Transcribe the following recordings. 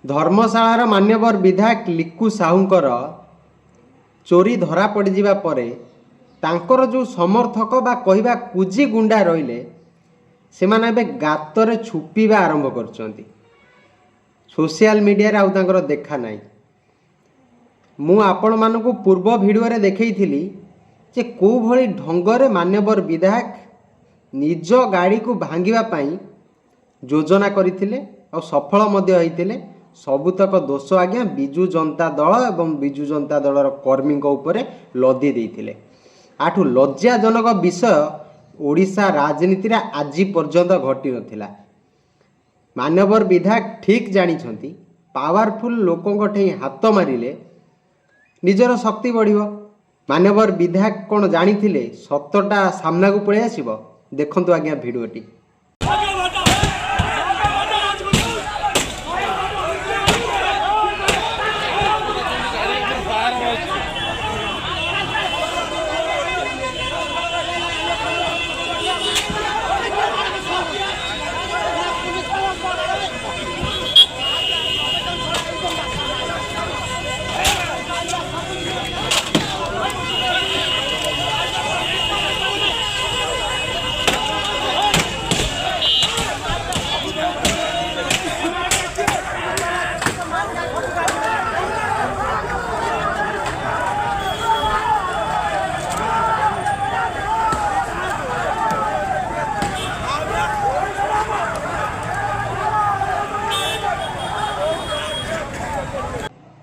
धर्मशाଳାर मान्यवर विधायक लिक्कू साहूंकर चोरी धरा पड़िଯିबा परे तांकर जो समर्थक बा कहवा कुजी गुंडा रहिले सेमाने बे गातरे छुपीबा आरंभ करछंती। सोशल मीडिया रे आउ तांकर देखा नाही। मु आपण मानकु पूर्व वीडियो रे देखैथिली जे को भली ढंगरे मान्यवर विधायक निज गाड़ी को भांगिबा पई योजना करथिले और सफल मध्य होइथिले। सबुतक दोष आज्ञा विजु जनता दल एवं विजु जनता दलर कर्मी उपरे लदी देइथिले। आठु लज्जाजनक विषय ओडिशा राजनीति रे आज पर्यंत घटी नथिला। मान्यवर विधायक ठीक जानिछंती पावरफुल लोकों ठेई हाथ मारिले निजर शक्ति बढ़िबो। मान्यवर विधायक कौन जानिथिले सत्यटा सामना को पळे आसीबो। देखंतु आज्ञा भिडियोटी।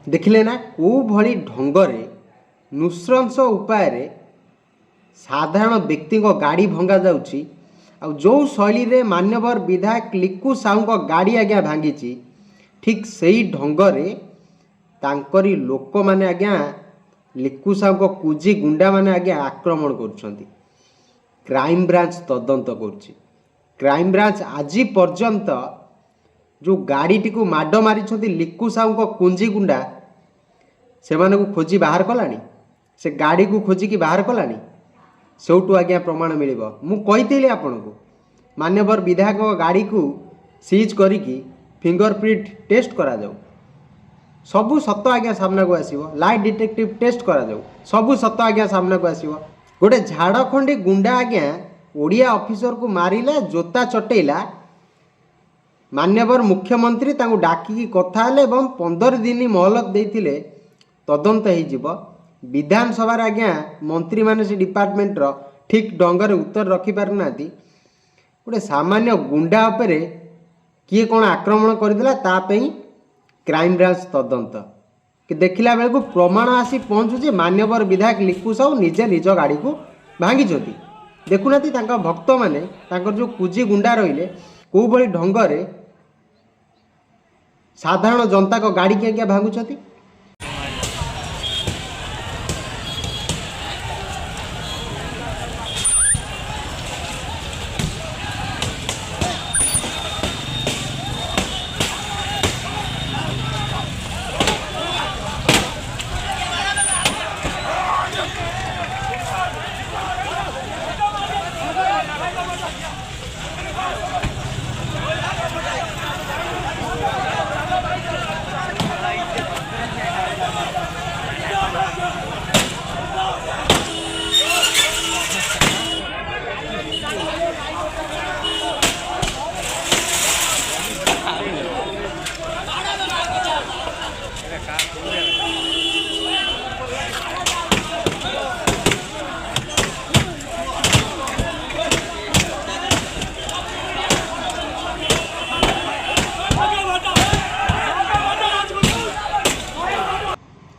देखिले ना को भली ढंगरे नृशंस उपाय रे साधारण व्यक्ति को गाड़ी भंगा जाउची। आ जो शैली रे मान्यवर विधायक लिक्कू साहू को गाड़ी आज्ञा भांगी ठीक सही ढंगरे तांकरी लोक माने आज्ञा लिक्कू साहू को कुजी गुंडा माने आज्ञा आक्रमण करुछंती। क्राइम ब्रांच तदंत करुछि। क्राइम ब्रांच आज पर्यंत जो गाड़ी टी को माड मारी लिक्कू साहू को कुंजी गुंडा से माने को खोजी बाहर कलानी। से गाड़ी को खोजिकी बाहर कलानी। सेउटू आज्ञा प्रमाण मिलिबो। मु कहितैली आपन को मान्यवर विधायक गाड़ी को सीज करिकी फिंगरप्रिंट टेस्ट करा जाऊ। सबु सत्य आज्ञा सामना को आसीबो। लाई डिटेक्टिव टेस्ट करा जाऊ। सबु सत्य आज्ञा सामना को आसीबो। गोटे झाड़खंडी गुंडा आज्ञा ओडिया ऑफिसर को मारिला जोता चटेला। मान्यवर मुख्यमंत्री तांको डाकिकी कथा हेले एवं 15 दिन मोहलत देइथिले तदंत हो। विधानसभा आज्ञा मंत्री माने से डिपार्टमेंट रो ठीक ढंगर उत्तर रखी पारना। गोटे सामान्य गुंडा उपरे किए कौन आक्रमण करदेला तापई क्राइम ब्रांच तदंत कि देखिला बेलू प्रमाण आसी पहुँचुचे मान्यवर विधायक लिक्कू साहू निजे निज गाड़ी को भांगी। देखुना भक्त माने जो कुजी गुंडा रहिले को भली ढंगरे साधारण जनता को गाड़ी के आज्ञा भांगुचती।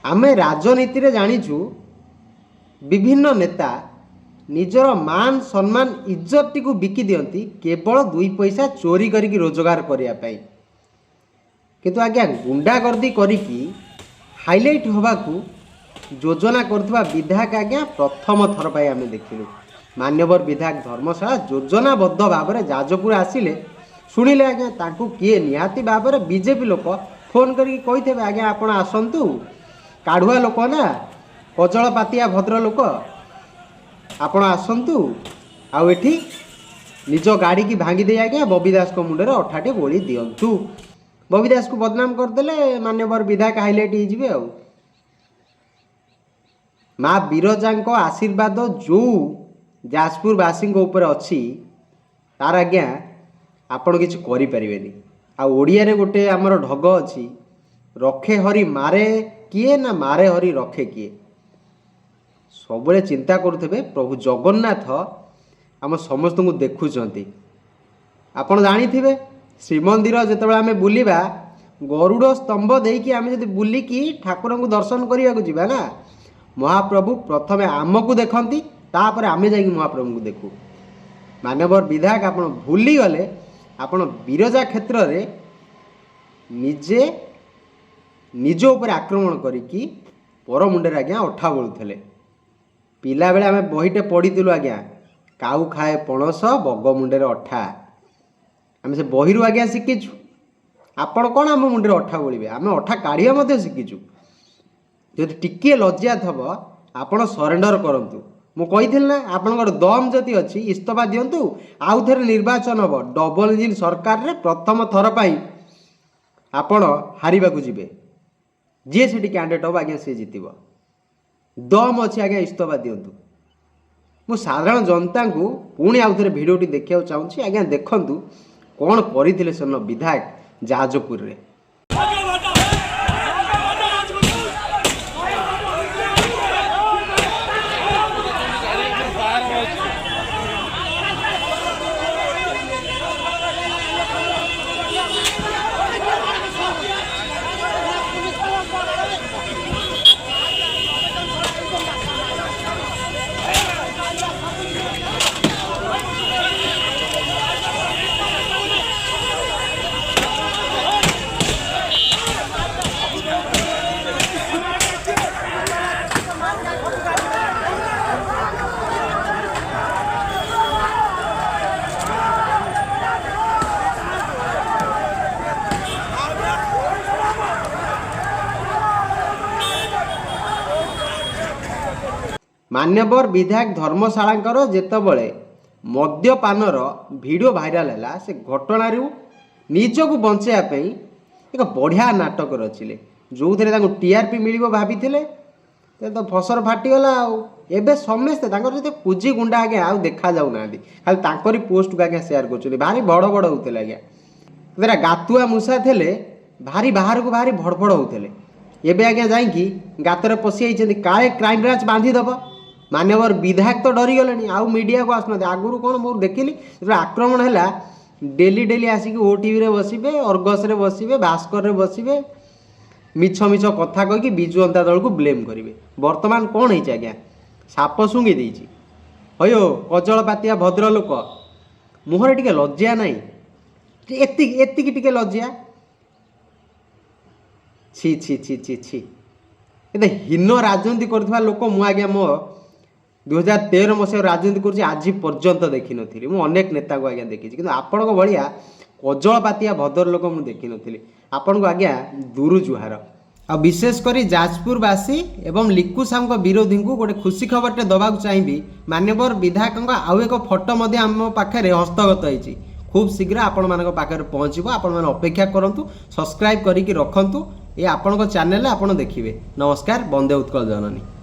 आमे राजनीति रे जानिछु विभिन्न नेता निजर मान सम्मान इज्जत टी को बिकी दियंती केवल 2 पैसा चोरी करिकी रोजगार करिया पाई। किंतु आज्ञा गुंडागर्दी करिकी हाईलाइट होबाकू योजना करथबा विधायक आज्ञा प्रथम थर पाई आमे देखिलु। मान्यवर विधायक धर्मशाला योजनाबद्ध भाव में जाजपुर आसिले शुणिले आज्ञा तांकू किए निहाती भाव में बीजेपी लोक फोन करिकी कहिथेबे आज्ञा आपण आसंतु काढ़ुआ लोक ना कजल पातिया भद्र लोक आपण आसंतु आउ एठी निज गाड़ी की भांगी दे आज्ञा बबी दास को मुंडे अठाटे गोली दियंतु। बबी दास को बदनाम करदेले मान्यवर विधायक हाइलाइट होइजिबे आ माँ बिरजा आशीर्वाद जो जाजपुरवासी अच्छी तार आज्ञा आपण किसी करें आड़िया गोटे आमर ढग अच्छी रखे हरि मारे किए ना मारे हरि रखे किए सब चिंता करुवे प्रभु जगन्नाथ आम समस्त को देखुंट आपण जानी श्रीमंदिर जिते आम बुलवा गरुड़ स्तंभ देकी आम जब बुलिकी ठाकुर को दर्शन करने को जीवा ना महाप्रभु प्रथम आमको देखती तापर आमे जाइए महाप्रभु को देखू मान्यवर विधायक आप भूली गले आपण बिरजा क्षेत्र में निजे निज उपर आक्रमण करिकी पर मुंडे आज्ञा अठा बोलुले पिला बेले आम बहीटे पढ़ीलु आज्ञा काऊ खाए पणस बग मुंडे अठा आम से बही आज्ञा शिखीचु आपण कौन आम मुंडे अठा बोलिए आम अठा काढ़िया शिखीचु जदि टिके लज्जा थब आपण सरेंडर करंतु मु कही ना आपनकर दम जदि अच्छी इस्तफा दिंतु आउ थे निर्वाचन हम डबल इंजिन सरकार रे प्रथम थर पाई आपण हारिबा को जिबे जे सेठी कैंडिडेट हो आज्ञा से जीतब दम अच्छी आज्ञा इस्तफा दिंतु मु साधारण जनता को पुणी आउ थे भिडियोटी देखा चाहूँगी आज्ञा देखंतु कौन करते सेन विधायक जाजपुर रे मान्यवर विधायक धर्मशाला जेतबले मद्यपानर वीडियो भाइराल है से घटना निजक बचाई एक बढ़िया नाटक रचिले जो थे टीआरपी मिल भाभी तो फसर फाटीगला आबे समस्ते कुजी गुंडा आज्ञा आउ देखा जाऊना खाली तांकरी पोस्ट को आज्ञा सेयार कर भारी बड़ बड़ होते आज्ञा गातुआ मूषा थे भारी बाहर को भारी भड़फड़ होते एवं आज्ञा जाकि गातर पशि काले क्राइम ब्रांच बांधीदेव मान्यवर विधायक तो डरीगले आउ मीडिया को आसना आगुरी कौन मोर देखिली जो आक्रमण है डेली डेली आसिक ओटीवी रे बसबे अर्गस रे बसबे भास्कर रे बसबे मिछ मिछ कथा कहीकि विजु जनता दल को ब्लेम करेंगे वर्तमान कौन है आज्ञा साप शुंगी देछि अयो कजलपातिया भद्र लोक मुहरे टिके लज्जा नहीं एतिकी टिके लज्जा छी छी छी छी छी एते हीन राजनीति करथवा लोक मु आज्ञा मो 2013 मसीह राजनीति कर आज पर्यंत देखी नी मुझे अनेक नेता को आज्ञा देखी कि आपण भाया कजलपातिया भद्र लोक मुझे देखी नी आपण को आज्ञा दूर जुहार आ विशेषकर जाजपुरवासी एवं लिकु साहू विरोधी को गोटे खुशी खबरटे दबाक चाहिए मान्यवर विधायक आउ एक फोटो आम पाखे हस्तगत होती खूब शीघ्र आपण मान पाखे पहुँचब आपण मैंने अपेक्षा करूँ सब्सक्राइब करके रखु ये आपण चैनल आप देखिए नमस्कार वंदे उत्कल जननी।